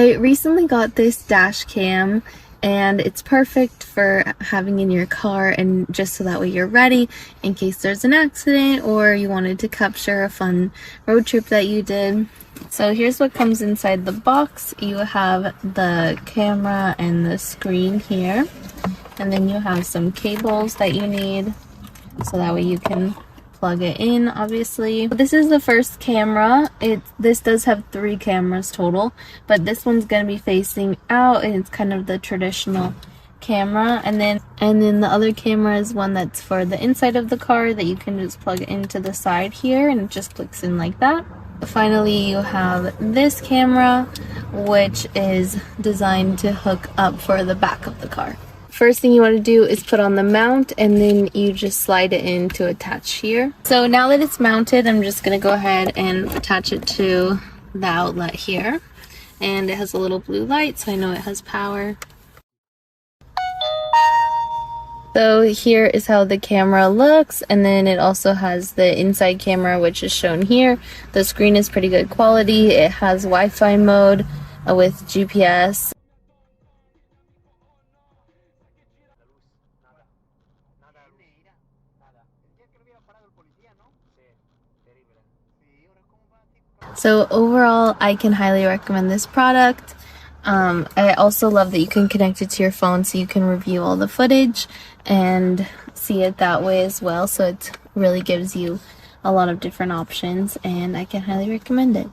I recently got this dash cam and it's perfect for having in your car, and just so that way you're ready in case there's an accident or you wanted to capture a fun road trip that you did. So here's what comes inside the box. You have the camera and the screen here, and then you have some cables that you need so that way you can plug it in. Obviously, this is the first camera. This does have 3 cameras total, but this one's going to be facing out, and it's kind of the traditional camera. And then the other camera is one that's for the inside of the car that you can just plug into the side here, and it just clicks in like that. Finally, you have this camera, which is designed to hook up for the back of the car. First thing you want to do is put on the mount, and then you just slide it in to attach here. So now that it's mounted, I'm just going to go ahead and attach it to the outlet here. And it has a little blue light, so I know it has power. So here is how the camera looks, and then it also has the inside camera, which is shown here. The screen is pretty good quality. It has Wi-Fi mode with GPS. So overall, I can highly recommend this product. I also love that you can connect it to your phone so you can review all the footage and see it that way as well. So it really gives you a lot of different options, and I can highly recommend it.